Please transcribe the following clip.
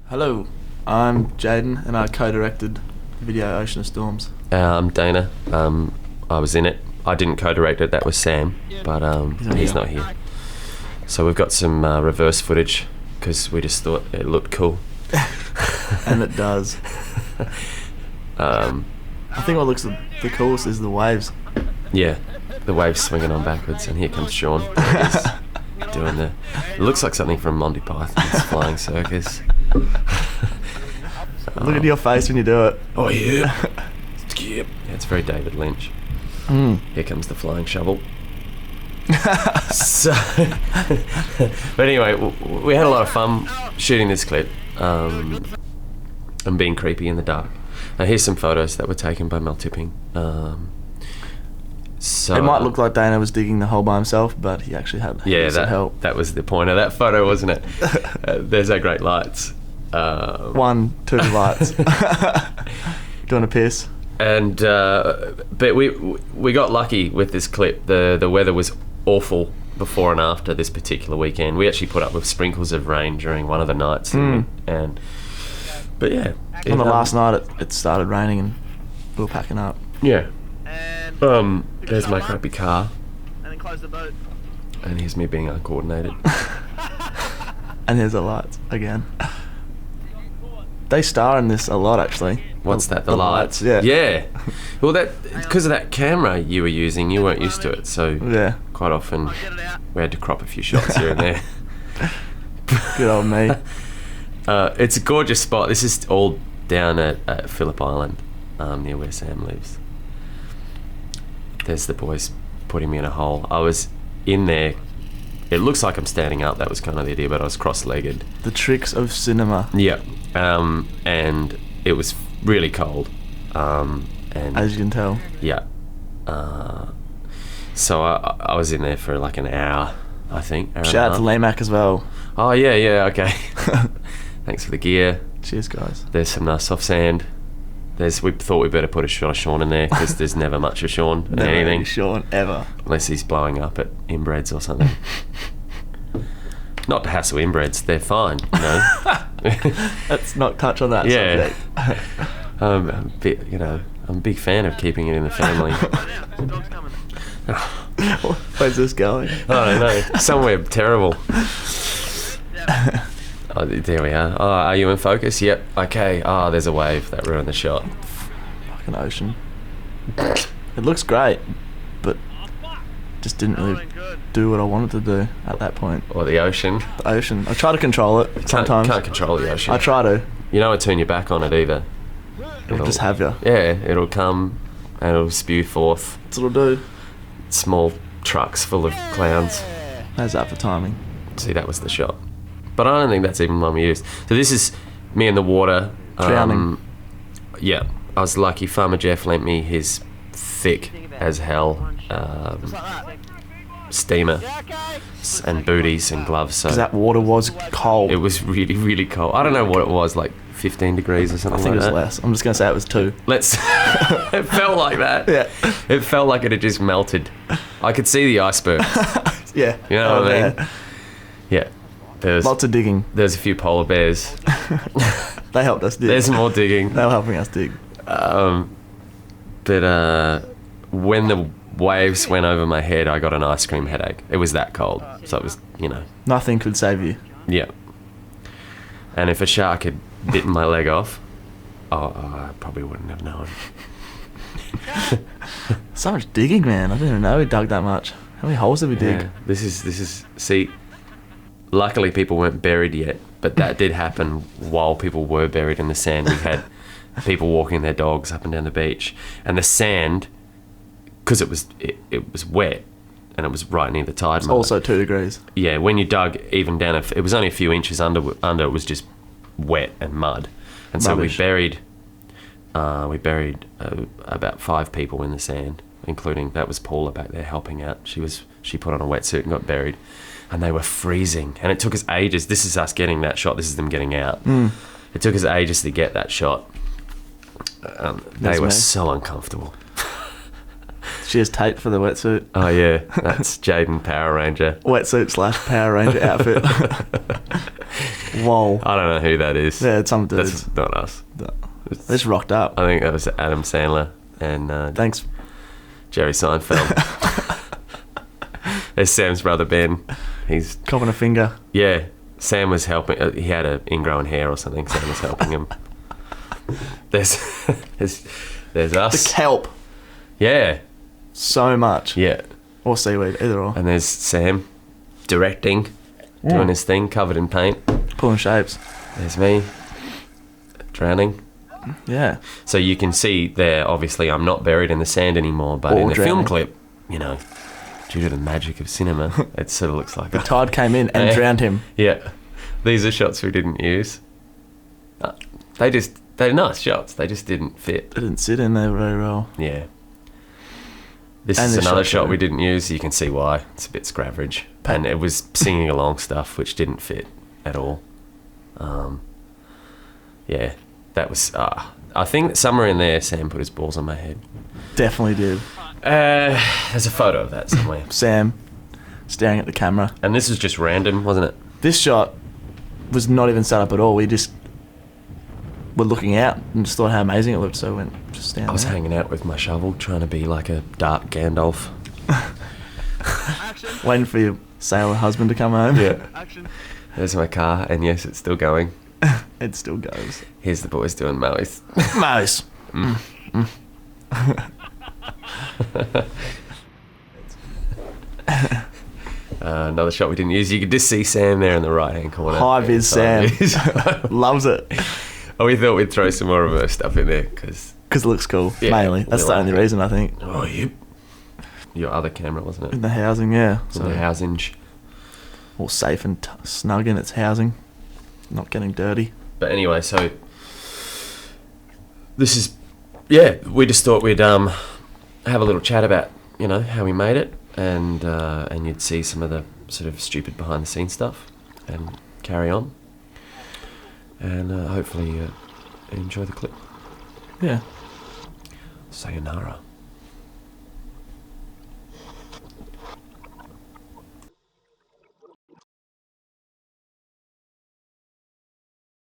Hello, I'm Jaden and I co-directed the video Ocean of Storms. I'm Dana. I was in it. I didn't co-direct it, that was Sam, but he's not here. So we've got some reverse footage because we just thought it looked cool. And it does. I think what looks the coolest is the waves. Yeah, the waves swinging on backwards, and here comes Sean. He's doing the... It looks like something from Monty Python's Flying Circus. Look at your face when you do it. Oh yeah. Yeah, it's very David Lynch. Here comes the flying shovel. So, but anyway, we had a lot of fun shooting this clip and being creepy in the dark. Here's some photos that were taken by Mel Tipping. So it might look like Dana was digging the hole by himself, but he actually had some help. That was the point of that photo, wasn't it? There's our great lights. 1, 2 lights. Doing a piss. And but we got lucky with this clip. The weather was awful before and after this particular weekend. We actually put up with sprinkles of rain during one of the nights, but yeah. On the last night, it started raining and we were packing up. Yeah. There's my crappy car. And then close the boat. And here's me being uncoordinated. And there's the lights again. They star in this a lot, actually. What's that? The lights? Yeah. Yeah. Well, that because of that camera you were using, you weren't used to it, so yeah. Quite often we had to crop a few shots here and there. Good old me. It's a gorgeous spot. This is all down at Phillip Island, near where Sam lives. There's the boys putting me in a hole. I was in there. It looks like I'm standing up. That was kind of the idea, but I was cross-legged. The tricks of cinema. Yeah. And it was really cold. And as you can tell. Yeah. So I was in there for like an hour, I think. Shout out to Lamac as well. Oh, yeah, okay. Thanks for the gear. Cheers, guys. There's some nice soft sand. We thought we better put a shot of Sean in there because there's never much of Sean in anything. Sean, ever. Unless he's blowing up at inbreds or something. Not to hassle inbreds, they're fine, you know. Let's not touch on that subject. I'm a big fan of keeping it in the family. Where's this going? I don't know. Somewhere terrible. Oh, there we are. Oh, are you in focus? Yep. Okay. Oh, there's a wave. That ruined the shot. Like an ocean. It looks great, but just didn't really do what I wanted to do at that point. Or the ocean. The ocean. I try to control it sometimes. Can't control the ocean. I try to. You don't turn your back on it either. It'll just have you. Yeah, it'll come and it'll spew forth. That's what it'll do. Small trucks full of clowns. How's that for timing? See, that was the shot. But I don't think that's even one we used. So this is me in the water. Drowning. Yeah, I was lucky. Farmer Jeff lent me his thick as hell steamer and booties and gloves. So because that water was cold. It was really, really cold. I don't know what it was, like 15 degrees or something. I think like it was that. less. I'm just going to say it was 2. It felt like that. Yeah. It felt like it had just melted. I could see the iceberg. Yeah. You know what I mean? Yeah. Lots of digging. There's a few polar bears. They helped us dig. There's more digging. They were helping us dig. But when the waves went over my head, I got an ice cream headache. It was that cold. So it was, Nothing could save you. Yeah. And if a shark had bitten my leg off, I probably wouldn't have known. So much digging, man. I didn't even know we dug that much. How many holes did we dig? This is see, luckily people weren't buried yet, but that did happen while people were buried in the sand. We had people walking their dogs up and down the beach, and the sand, because it was wet and it was right near the tide mark. Also 2 degrees. Yeah, when you dug even down, it was only a few inches under. It was just wet and mud, and so Rubbish. we buried about 5 people in the sand, including that was Paula back there helping out. She put on a wetsuit and got buried, and they were freezing. And it took us ages. This is us getting that shot. This is them getting out. It took us ages to get that shot. They were so uncomfortable. She has tape for the wetsuit. Oh yeah, that's Jaden Power Ranger. Wetsuit / Power Ranger outfit. Whoa. I don't know who that is. Yeah, it's some dudes. That's not us. They just rocked up. I think that was Adam Sandler and Thanks. Jerry Seinfeld. There's Sam's brother Ben. He's Copping a finger. yeah. Sam was helping. He had an ingrown hair or something. Sam was helping him. There's us. The kelp. Yeah, So much. yeah. Or seaweed, either or. And there's Sam directing, doing his thing, covered in paint. Pulling shapes. There's me drowning. Yeah. So you can see there, obviously, I'm not buried in the sand anymore, but Or in the film drowning. clip, you know, due to the magic of cinema, it sort of looks like The tide came in and drowned him. Yeah. These are shots we didn't use. They're nice shots. They just didn't fit. It didn't sit in there very well. Yeah. This And is the another shot shot we too. didn't use. You can see why. It's a bit scraverage. And it was singing along stuff which didn't fit at all. Yeah. That was... I think that somewhere in there, Sam put his balls on my head. Definitely did. There's a photo of that somewhere. Sam staring at the camera. And this was just random, wasn't it? This shot was not even set up at all. We just were looking out and just thought how amazing it looked, so we went just stand I was there. hanging out with my shovel, trying to be like a dark Gandalf. Waiting for your sailor husband to come home. Yeah. There's my car, and yes, it's still going. It still goes. Here's the boys doing Moe's. Mouse. Another shot we didn't use. You could just see Sam there in the right-hand corner. High vis Sam. High-vis. Loves it. Oh, we thought we'd throw some more of her stuff in there, because... Because it looks cool, Yeah, mainly. That's we the like only it. reason, I think. Oh, yep. Your other camera, wasn't In it? the housing, yeah. So the housing. all safe and snug in its housing. Not getting dirty. But anyway, so... This is... Yeah, we just thought we'd have a little chat about, you know, how we made it, and you'd see some of the sort of stupid behind-the-scenes stuff, and carry on. And hopefully enjoy the clip. Yeah. Sayonara.